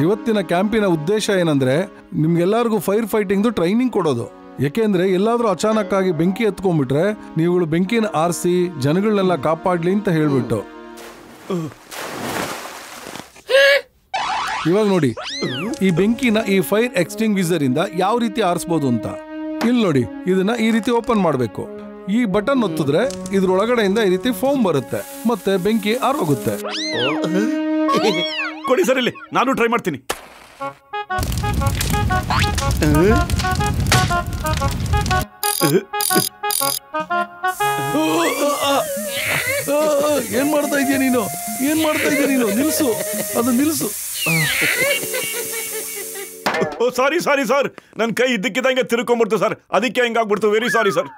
ಇವತ್ತಿನ ಕ್ಯಾಂಪಿನ ಉದ್ದೇಶ ಏನಂದ್ರೆ ನಿಮ್ಗೆಲ್ಲರಿಗೂ ಫೈರ್ ಫೈಟಿಂಗ್ದು ಟ್ರೈನಿಂಗ್ ಕೊಡೋದು. ಯಾಕೆಂದ್ರೆ ಎಲ್ಲಾದ್ರೂ ಅಚಾನಕ್ ಆಗಿ ಬೆಂಕಿ ಎತ್ಕೊಂಡ್ಬಿಟ್ರೆ ನೀವುಗಳು ಬೆಂಕಿನ ಆರಿಸಿ ಜನಗಳನ್ನೆಲ್ಲ ಕಾಪಾಡ್ಲಿ ಅಂತ ಹೇಳ್ಬಿಟ್ಟು. ಇವಾಗ ನೋಡಿ, ಈ ಬೆಂಕಿನ ಈ ಫೈರ್ ಎಕ್ಸ್ಟಿಂಗ್ವಿಷರ್ ಇಂದ ಯಾವ ರೀತಿ ಆರಿಸಬಹುದು ಅಂತ. ಇಲ್ಲಿ ನೋಡಿ, ಇದನ್ನ ಈ ರೀತಿ ಓಪನ್ ಮಾಡಬೇಕು. ಈ ಬಟನ್ ಒತ್ತಿದ್ರೆ ಇದ್ರೊಳಗಡೆಯಿಂದ ಈ ರೀತಿ ಫೋಮ್ ಬರುತ್ತೆ, ಮತ್ತೆ ಬೆಂಕಿ ಆರೋಗುತ್ತೆ. ಕೊಡಿ ಸರ್, ಇಲ್ಲಿ ನಾನು ಟ್ರೈ ಮಾಡ್ತೀನಿ. ಏನ್ ಮಾಡ್ತಾ ಇದೀಯ ನೀನು? ಏನ್ ಮಾಡ್ತಾ ಇದೀಯ ನೀನು? ನಿಲ್ಸು, ಅದು ನಿಲ್ಸು. ಸಾರಿ ಸಾರಿ ಸರ್, ನನ್ನ ಕೈ ಇದ್ದಕ್ಕಿದ್ದಂಗೆ ತಿರ್ಕೊಂಡ್ಬಿಡ್ತು ಸರ್, ಅದಕ್ಕೆ ಹೆಂಗಾಗ್ಬಿಡ್ತು. Very sorry sir.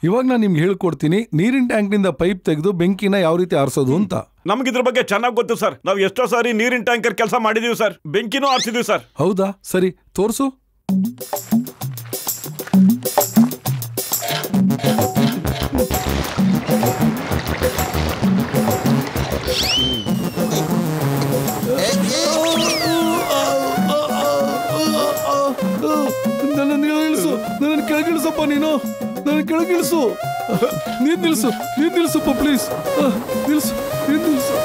ಇವಾಗ ನಾನು ನಿಮ್ಗೆ ಹೇಳ್ಕೊಡ್ತೀನಿ ನೀರಿನ ಟ್ಯಾಂಕ್ ನಿಂದ ಪೈಪ್ ತೆಗೆದು ಬೆಂಕಿನ ಯಾವ ರೀತಿ ಆರಿಸೋದು ಅಂತ. ನಮ್ಗೆ ಇದ್ರ ಬಗ್ಗೆ ಚೆನ್ನಾಗಿ ಗೊತ್ತು ಸರ್. ನಾವು ಎಷ್ಟೋ ಸಾರಿ ನೀರಿನ ಟ್ಯಾಂಕರ್ ಕೆಲಸ ಮಾಡಿದೀವಿ ಸರ್, ಬೆಂಕಿನೂ ಆರಿಸಿದೀವಿ ಸರ್. ಹೌದಾ? ಸರಿ, ತೋರ್ಸು. ನನ್ನ ಇಳಿಸು, ನನ್ನ ಕೆಳಗಿಳಿಸಪ್ಪ ನೀನು, ನನ್ನ ಕೆಳಗಿಳಿಸು. ನೀನ್ ನಿಲ್ಸು, ನೀನ್ ನಿಲ್ಸಪ್ಪ ಪ್ಲೀಸ್. ನಿಲ್ಸು, ನೀನ್ ನಿಲ್ಸು.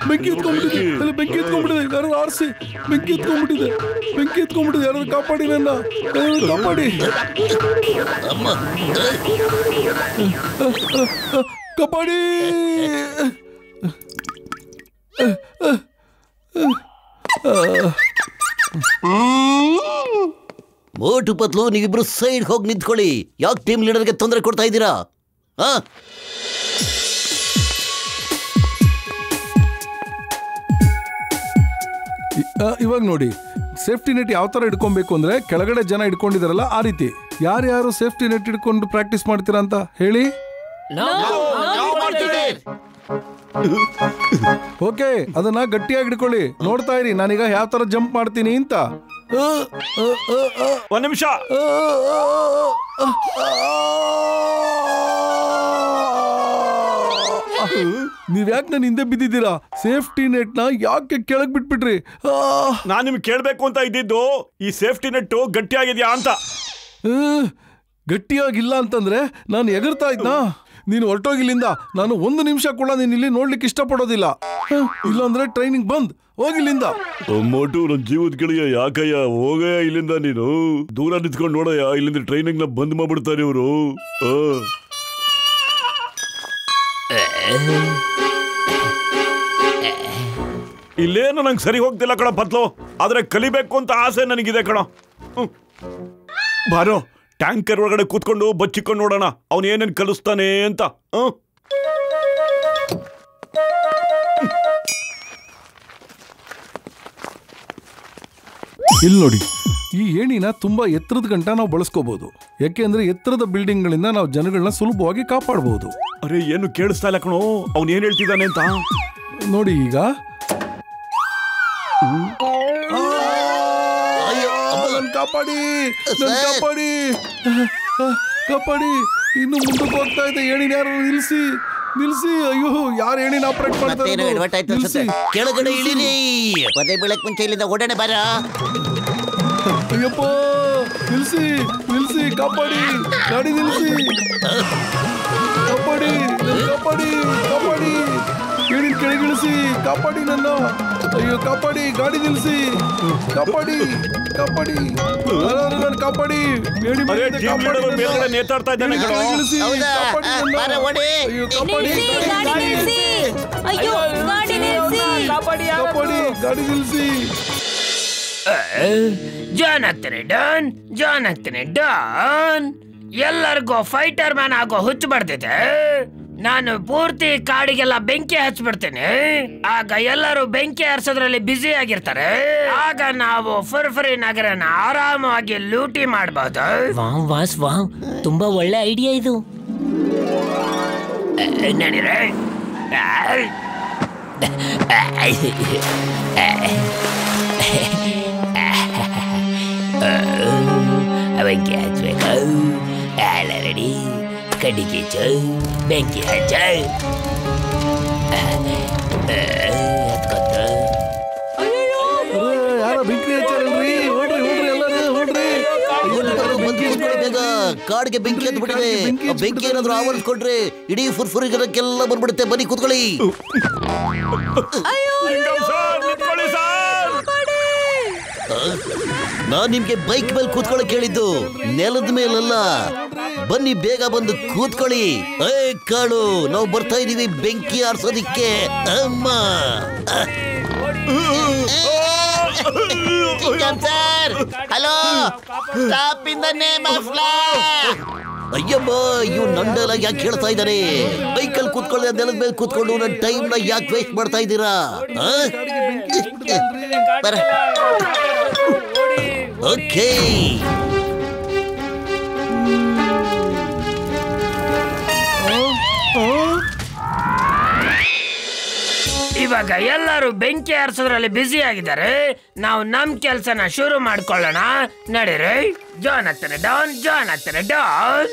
ಬೆಂಕಿ ಎತ್ಕೊಂಡ್ಬಿಟ್ಟಿದೆ, ಅಲ್ಲಿ ಬೆಂಕಿ ಎತ್ಕೊಂಡ್ಬಿಟ್ಟಿದೆ. ಯಾರು ಆರಿಸಿ, ಬೆಂಕಿ ಎತ್ಕೊಂಡ್ಬಿಟ್ಟಿದೆ, ಬೆಂಕಿ ಎತ್ಕೊಂಡ್ಬಿಟ್ಟಿದೆ. ಯಾರು ಕಾಪಾಡಿ ನನ್ನ, ಕಾಪಾಡಿ, ಕಾಪಾಡಿ. ಮೋಟು ಪತ್ಲು, ನೀವಿಬ್ರು ಸೈಡ್ ಹೋಗಿ ನಿಂತ್ಕೊಳ್ಳಿ. ಯಾಕೆ ಟೀಮ್ ಲೀಡರ್ಗೆ ತೊಂದರೆ ಕೊಡ್ತಾ ಇದ್ದೀರಾ? ಇವಾಗ ನೋಡಿ, ಸೇಫ್ಟಿ ನೆಟ್ ಯಾವ ತರ ಇಟ್ಕೊಬೇಕು ಅಂದ್ರೆ ಕೆಳಗಡೆ ಜನ ಇಟ್ಕೊಂಡಿದಾರಲ್ಲ ಆ ರೀತಿ. ಯಾರ್ಯಾರು ಸೇಫ್ಟಿ ನೆಟ್ ಇಟ್ಕೊಂಡು ಪ್ರಾಕ್ಟೀಸ್ ಮಾಡ್ತೀರಾ ಅಂತ ಹೇಳಿ. ಓಕೆ, ಅದನ್ನ ಗಟ್ಟಿಯಾಗಿ ಹಿಡ್ಕೊಳ್ಳಿ. ನೋಡ್ತಾ ಇರಿ ನಾನೀಗ ಯಾವ ತರ ಜಂಪ್ ಮಾಡ್ತೀನಿ ಅಂತ. ಒಂದ್ ನಿಮಿಷ. ನೀವ್ ಯಾಕೆ ನನ್ನ ಹಿಂದೆ ಬಿದ್ದಿದ್ದೀರಾ? ಸೇಫ್ಟಿ ನೆಟ್ ನ ಯಾಕೆ ಕೆಳಗ್ ಬಿಟ್ಬಿಟ್ರಿ? ನಾನ್ ನಿಮ್ಗೆ ಕೇಳ್ಬೇಕು ಅಂತ ಇದ್ದಿದ್ದು, ಈ ಸೇಫ್ಟಿ ನೆಟ್ ಗಟ್ಟಿಯಾಗಿದ್ಯಾ ಅಂತ. ಗಟ್ಟಿಯಾಗಿಲ್ಲ ಅಂತಂದ್ರೆ ನಾನು ಎಗರ್ತಾ ಇದ್ನಾ? ನೀನು ಹೊರಟೋಗಿಲ್ಲಿಂದ. ನಾನು ಒಂದು ನಿಮಿಷ ಕೂಡ ನೀನು ಇಲ್ಲಿ ನೋಡ್ಲಿಕ್ಕೆ ಇಷ್ಟಪಡೋದಿಲ್ಲ. ಇಲ್ಲಾಂದ್ರೆ ಟ್ರೈನಿಂಗ್ ಬಂದ್, ಹೋಗಿಲ್ಲಿಂದ. ಮೋಟು, ನನ್ನ ಜೀವದ ಗೆಳೆಯ, ಯಾಕಯ್ಯ ಹೋಗಯ್ಯ ಇಲ್ಲಿಂದ. ನೀನು ದೂರ ನಿಂತ್ಕೊಂಡು ನೋಡಯ್ಯ, ಇಲ್ಲಿಂದ ಟ್ರೈನಿಂಗ್ ನ ಬಂದ್ ಮಾಡ್ಬಿಡ್ತಾರೆ ಇವರು. ಇಲ್ಲೇನು ನಂಗೆ ಸರಿ ಹೋಗ್ತಿಲ್ಲ ಕಣ ಪತ್ಲು, ಆದ್ರೆ ಕಲಿಬೇಕು ಅಂತ ಆಸೆ ನನಗಿದೆ ಕಣ. ಬಾರೋ, ಟ್ಯಾಂಕರ್ ಒಳಗಡೆ ಕೂತ್ಕೊಂಡು ಬಚ್ಚಿಕೊಂಡು ನೋಡೋಣ ಅವನು ಏನೇನು ಕಲಿಸ್ತಾನೆ ಅಂತ. ಇಲ್ಲಿ ನೋಡಿ, ಈ ಏಣಿನ ತುಂಬಾ ಎತ್ತರದ ಗಂಟ ನಾವು ಬಳಸ್ಕೋಬಹುದು. ಯಾಕೆಂದ್ರೆ ಎತ್ತರದ ಬಿಲ್ಡಿಂಗ್ ಗಳಿಂದ ನಾವು ಜನಗಳನ್ನ ಸುಲಭವಾಗಿ ಕಾಪಾಡಬಹುದು. ಅರೆ, ಏನು ಕೇಳಿಸ್ತಾ ಇಲ್ಲ ಕಣೋ, ಅವನು ಏನ್ ಹೇಳ್ತಿದ್ದಾನೆ ಅಂತ. ನೋಡಿ ಈಗ. ಕಾಪಾಡಿ, ಕಾಪಾಡಿ, ಕಾಪಾಡಿ. ಇನ್ನು ಮುಂದಕ್ಕೆ ಹೋಗ್ತಾ ಇದೆ. ಏಣಿನ ಯಾರು ನಿಲ್ಸಿ, ನಿಲ್ಸಿ. ಅಯ್ಯೋ, ಯಾರು ಏಣಿನ ಆಪರೇಟ್ ಮಾಡ್ತಾರೆ? ಕೆಳಗಡೆ ಇಳಿರಿ, ಪದೇ ಬೆಳಕ್ ಮುಂಚೆ ಇಲ್ಲಿಂದ ಓಡಾನೆ ಬಾರ. ಅಯ್ಯಪ್ಪ, ನಿಲ್ಸಿ, ನಿಲ್ಸಿ, ಕಾಪಾಡಿ, ಗಾಡಿ ನಿಲ್ಸಿ, ಕಾಪಾಡಿ, ಕಾಪಾಡಿ, ಕಾಪಾಡಿ. ಏಣಿನ ಕೆಳಗಿಳಿಸಿ, ಕಾಪಾಡಿ ನನ್ನ. ಅಯ್ಯೋ, ಕಾಪಾಡಿ, ಗಾಡಿ ನಿಲ್ಸಿ, ಕಾಪಾಡಿ, ಕಾಪಾಡಿ, ನಾನು ಕಾಪಾಡಿ. ನೇತಾಡ್ತಾ ಇದ್ದಾನೆ. ಗಾಡಿ ನಿಲ್ಸಿ. ಜಾನ್ ಆಗ್ತಾನೆ ಡಾನ್, ಜಾನ್ ಆಗ್ತಾನೆ ಡಾನ್. ಎಲ್ಲರಿಗೂ ಫೈಟರ್ ಮ್ಯಾನ್ ಆಗೋ ಹುಚ್ಚು ಬರ್ತಿದೆ. ನಾನು ಪೂರ್ತಿ ಕಾಡಿಗೆಲ್ಲ ಬೆಂಕಿ ಹಚ್ಬಿಡ್ತೇನೆ. ಆಗ ಎಲ್ಲರೂ ಬೆಂಕಿ ಹರಿಸೋದ್ರಲ್ಲಿ ಬ್ಯುಸಿ ಆಗಿರ್ತಾರೆ. ಆಗ ನಾವು ಫರ್ಫರಿ ನಗರನ ಆರಾಮಾಗಿ ಲೂಟಿ ಮಾಡಬಹುದು. ವಾವ್ ವಾಸ್ ವಾವ್, ತುಂಬಾ ಒಳ್ಳೆ ಐಡಿಯಾ ಇದು. ನಡೀರೆ. ಬೆಂಕಿ ಹಚ್ಬೇಕು. ರೆಡಿ. ಕಡಿಗೆ ಜೈ ಬೆಂಕಿ ಹಚ್ಚ ಯಾರ ಬೆಂಕಿ ಹಚ್ಚಾರಲ್ರಿ? ಹೊಡ್ರಿ ಎಲ್ಲರೂ ಹೊಡ್ರಿ. ಕಾಡಿಗೆ ಬೆಂಕಿ ಹತ್ಬಿಟ್ಟಿದೆ. ಬೆಂಕಿ ಏನಾದ್ರು ಆವರಿಸ್ಕೊಂಡ್ರೆ ಇಡೀ ಫುರ್ಫುರಿಗೆಲ್ಲ ಬಂದ್ಬಿಡುತ್ತೆ. ಬನ್ನಿ ಕೂತ್ಕೊಳ್ಳಿ. ನಾನ್ ನಿಮ್ಗೆ ಬೈಕ್ ಮೇಲೆ ಕೂತ್ಕೊಳ್ಳಕ್ ಹೇಳಿದ್ದು, ನೆಲದ ಮೇಲಲ್ಲ. ಬನ್ನಿ ಬೇಗ ಬಂದು ಕೂತ್ಕೊಳ್ಳಿ. ಕಾಳು, ನಾವು ಬರ್ತಾ ಇದೀವಿ ಬೆಂಕಿ ಆರ್ಸೋದಿಕ್ಕೆ. ಅಮ್ಮ hello, stop in the name of law. ಅಯ್ಯಮ್ಮ, ಇವ್ ನಂಡೆಲ್ಲ ಯಾಕೆ ಹೇಳ್ತಾ ಇದ್ದಾರೆ? ಬೈಕಲ್ ಕೂತ್ಕೊಳ್ಳಿ, ನೆಲದ ಮೇಲೆ ಕೂತ್ಕೊಂಡು ನನ್ನ ಟೈಮ್ ನ ಯಾಕೆ ವೇಸ್ಟ್ ಮಾಡ್ತಾ ಇದ್ದೀರಾ? ಓಕೆ, ಇವಾಗ ಎಲ್ಲರೂ ಬೆಂಕಿ ಆರಿಸೋದ್ರಲ್ಲಿ ಬ್ಯುಸಿ ಆಗಿದ್ದಾರೆ. ನಾವು ನಮ್ ಕೆಲ್ಸನ ಶುರು ಮಾಡ್ಕೊಳ್ಳೋಣ. ನಡೀರಿ. ಜಾನ್ ಆಗ್ತಾನೆ ಡಾನ್, ಜಾನ್ ಆಗ್ತಾನೆ ಡಾನ್.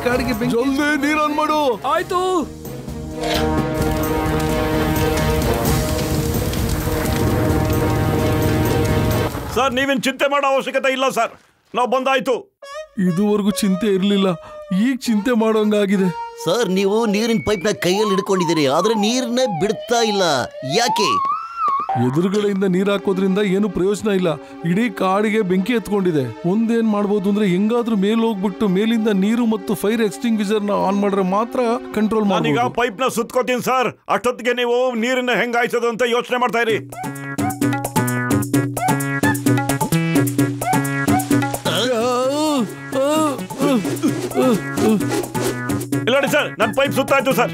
ಕಾಡಿಗೆ ಬೆಂಕಿ. ಜಲ್ದಿ ನೀರು ಆನ್ ಮಾಡು. ಆಯ್ತು. ಸರ್, ನೀವೇನ್ ಚಿಂತೆ ಮಾಡೋ ಅವಶ್ಯಕತೆ ಇಲ್ಲ ಸರ್, ನಾವು ಬಂದಾಯ್ತು. ಇದುವರೆಗೂ ಚಿಂತೆ ಇರ್ಲಿಲ್ಲ, ಈಗ ಚಿಂತೆ ಮಾಡೋಂಗಾಗಿದೆ. ಸರ್, ನೀವು ನೀರಿನ ಪೈಪ್ ನ ಕೈಯಲ್ಲಿ ಹಿಡ್ಕೊಂಡಿದ್ದೀರಿ, ಆದ್ರೆ ನೀರನ್ನೇ ಬಿಡ್ತಾ ಇಲ್ಲ. ಯಾಕೆ? ಎದುರುಗಡೆಯಿಂದ ನೀರ್ ಹಾಕೋದ್ರಿಂದ ಏನು ಪ್ರಯೋಜನ ಇಲ್ಲ. ಇಡೀ ಕಾಡಿಗೆ ಬೆಂಕಿ ಎತ್ಕೊಂಡಿದೆ. ಒಂದೇನ್ ಮಾಡ್ಬೋದು ಅಂದ್ರೆ, ಹೆಂಗಾದ್ರೂ ಮೇಲ್ ಹೋಗ್ಬಿಟ್ಟು ಮೇಲಿಂದ ನೀರು ಮತ್ತು ಫೈರ್ ಎಕ್ಸ್ಟಿಂಗ್ವಿಷರ್ ನ ಆನ್ ಮಾಡಿದ್ರೆ ಮಾತ್ರ ಕಂಟ್ರೋಲ್ ಮಾಡಿ. ನಾನೀಗ ಪೈಪ್ ನ ಸುತ್ಕೋತೀನಿ ಸರ್. ಅಷ್ಟೊತ್ತಿಗೆ ನೀವು ನೀರನ್ನ ಹೆಂಗ್ ಹಾಯಿಸೋದು ಅಂತ ಯೋಚನೆ ಮಾಡ್ತಾ ಇರಿ. ಇಲ್ಲ ಸರ್, ನನ್ನ ಪೈಪ್ ಸುತ್ತಾಯ್ತು ಸರ್.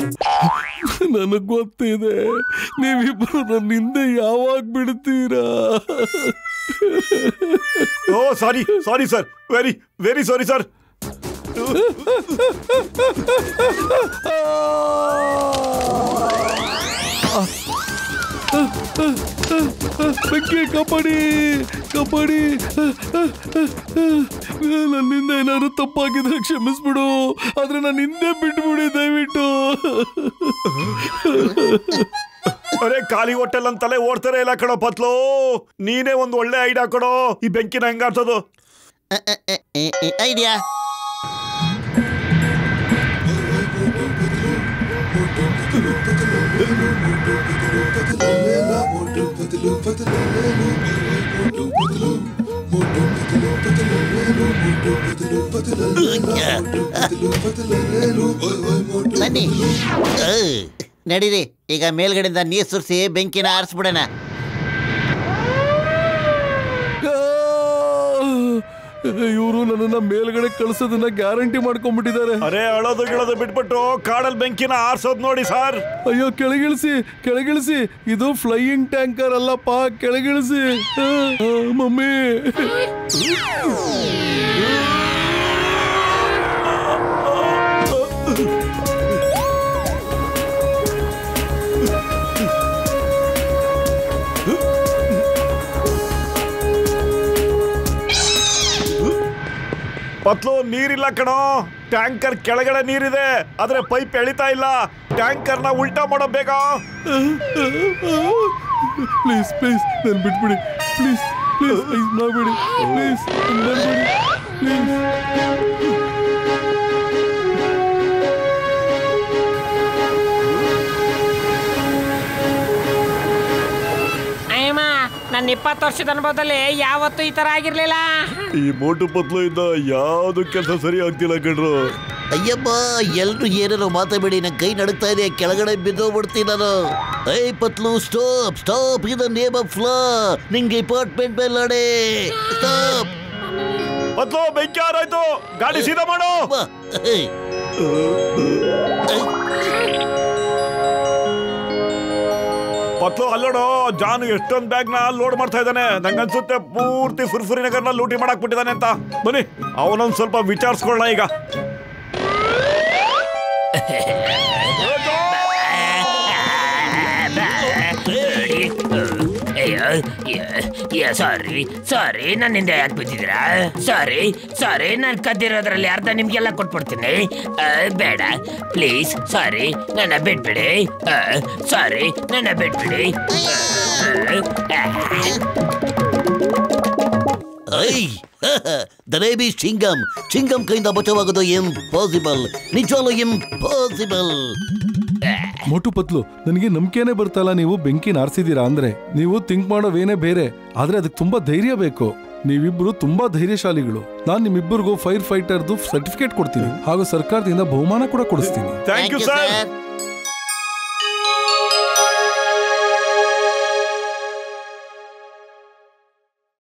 ನನಗ್ ಗೊತ್ತಿದೆ, ನೀವಿಬ್ರು ನನ್ನ ಹಿಂದೆ ಯಾವಾಗ ಬಿಡ್ತೀರಾ? ಓ sorry sir, very sorry sir. ಬೆಂಕಿ ಕಾಪಾಡಿ. ನನ್ನಿಂದ ಏನಾದ್ರು ತಪ್ಪಾಗಿದ್ರೆ ಕ್ಷಮಿಸ್ಬಿಡು, ಆದ್ರೆ ನನ್ನ ಹಿಂದೆ ಬಿಟ್ಬಿಡಿ ದಯವಿಟ್ಟು. ಅರೆ, ಖಾಲಿ ಹೋಟೆಲ್ ಅಂತಲೇ ಓಡ್ತಾರೆ ಇಲ್ಲ ಕಣೋ ಪತ್ಲು. ನೀನೇ ಒಂದು ಒಳ್ಳೆ ಐಡಿಯಾ ಕೊಡೋ, ಈ ಬೆಂಕಿನ ಹೆಂಗಾಡ್ಸೋದು. ಐಡಿಯಾ ಬನ್ನಿ, ನಡೀರಿ. ಈಗ ಮೇಲ್ಗಡೆಯಿಂದ ನೀರು ಸುರಿಸಿ ಬೆಂಕಿನ ಆರಿಸ್ಬಿಡೋಣ. ಇವರು ನನ್ನನ್ನ ಮೇಲ್ಗಡೆ ಕಳ್ಸೋದನ್ನ ಗ್ಯಾರಂಟಿ ಮಾಡ್ಕೊಂಡ್ಬಿಟ್ಟಿದ್ದಾರೆ. ಅರೆ, ಅಳೋದು ಗಿಳೋದು ಬಿಟ್ಬಿಟ್ಟು ಕಾಡಲ್ ಬೆಂಕಿನ ಆರ್ಸೋದ್ ನೋಡಿ ಸರ್. ಅಯ್ಯೋ, ಕೆಳಗಿಳಿಸಿ. ಇದು ಫ್ಲೈಯಿಂಗ್ ಟ್ಯಾಂಕರ್ ಅಲ್ಲಪ್ಪ, ಕೆಳಗಿಳಿಸಿ. ಮಮ್ಮಿ, ಪತ್ಲು, ನೀರಿಲ್ಲ ಕಣೋ. ಟ್ಯಾಂಕರ್ ಕೆಳಗಡೆ ನೀರಿದೆ, ಆದ್ರೆ ಪೈಪ್ ಎಳಿತಾ ಇಲ್ಲ. ಟ್ಯಾಂಕರ್ ನ ಉಲ್ಟಾ ಮಾಡೋ ಬೇಗ. ಪ್ಲೀಸ್ ನನ್ ಬಿಟ್ಬಿಡಿ. ಪ್ಲೀಸ್ ಮಾಡ್ಬೇಡಿ. ಪ್ಲೀಸ್. ನನ್ನ 20 ವರ್ಷದ ಅನುಭವದಲ್ಲಿ ಯಾವತ್ತೂ ಈ ತರ ಆಗಿರ್ಲಿಲ್ಲ. ಈ ಮೋಟು ಪತ್ಲು ಇಂದ ಯಾವ್ದು ಕೆಲಸ ಸರಿ ಆಗ್ತಿಲ್ಲ ಕಣ್ರು. ಅಯ್ಯಪ್ಪ, ಎಲ್ರು ಏನೇನೋ ಮಾತಾಬೇಡಿ, ನನ್ನ ಕೈ ನಡುಗ್ತಾ ಇದೆ, ಕೆಳಗಡೆ ಬಿದ್ದೋಗ್ಬಿಡ್ತೀನಿ ನಾನು. ಏಯ್ Patlu stop stop in the name of law ನಿಂಗೆ ಅಪಾರ್ಟ್ಮೆಂಟ್ ಮೇಲೆ ನಡೆ ಸ್ಟಾಪ್ ಪತ್ಲು ಬೆಂಕಿ ಆರಾಯ್ತು ಗಾಡಿ ಸೀದಾ ಮಾಡು ಪತ್ಲು ಅಲ್ಲೋಡು ಜಾನ್ ಎಷ್ಟೊಂದು ಬ್ಯಾಗ್ ನ ಲೋಡ್ ಮಾಡ್ತಾ ಇದ್ದಾನೆ ನಂಗನ್ಸುತ್ತೆ ಪೂರ್ತಿ ಫುರ್ಫುರಿ ನಗರ್ನ ಲೂಟಿ ಮಾಡಕ್ ಬಿಟ್ಟಿದ್ದಾನೆ ಅಂತ ಬನ್ನಿ ಅವನೊಂದ್ ಸ್ವಲ್ಪ ವಿಚಾರಿಸ್ಕೊಳ್ಳೋಣ ಈಗ ಸಾರಿ ನನ್ನಿಂದ ಯಾಕೆ ಬಿದ್ದಿದ್ದೀರಾ ಸಾರಿ ನಾನು ಕದ್ದಿರೋದ್ರಲ್ಲಿ ಅರ್ಧ ನಿಮ್ಗೆಲ್ಲ ಕೊಟ್ಬಿಡ್ತೀನಿ ಬೇಡ ಪ್ಲೀಸ್ ಸಾರಿ ನನ್ನ ಬಿಟ್ಬಿಡಿ ಸಾರಿ ನನ್ನ ಬಿಟ್ಬಿಡಿ ದ ನೇಮ್ ಈಸ್ ಚಿಂಗಮ್ ಚಿಂಗಮ್ ಕೈಯಿಂದ ಬಚಾವಾಗೋದು ಇಂಪಾಸಿಬಲ್ ನಿಜವಾಗ್ಲೂ ಇಂಪಾಸಿಬಲ್ ಮೋಟು ಪತ್ಲು ನನಗೆ ನಂಬಿಕೆನೇ ಬರ್ತಲ್ಲ ನೀವು ಬೆಂಕಿನ ಆರಿಸಿದೀರಾ ಅಂದ್ರೆ ನೀವು ಥಿಂಕ್ ಮಾಡೋವೇನೇ ಬೇರೆ ಆದ್ರೆ ಅದಕ್ಕೆ ತುಂಬಾ ಧೈರ್ಯ ಬೇಕು ನೀವಿಬ್ರು ತುಂಬಾ ಧೈರ್ಯಶಾಲಿಗಳು ನಾನು ನಿಮ್ಮಿಬ್ಬರಿಗೂ ಫೈರ್ ಫೈಟರ್ದು ಸರ್ಟಿಫಿಕೇಟ್ ಕೊಡ್ತೀನಿ ಹಾಗೂ ಸರ್ಕಾರದಿಂದ ಬಹುಮಾನ ಕೂಡ ಕೊಡಿಸ್ತೀನಿ ಥ್ಯಾಂಕ್ ಯು ಸರ್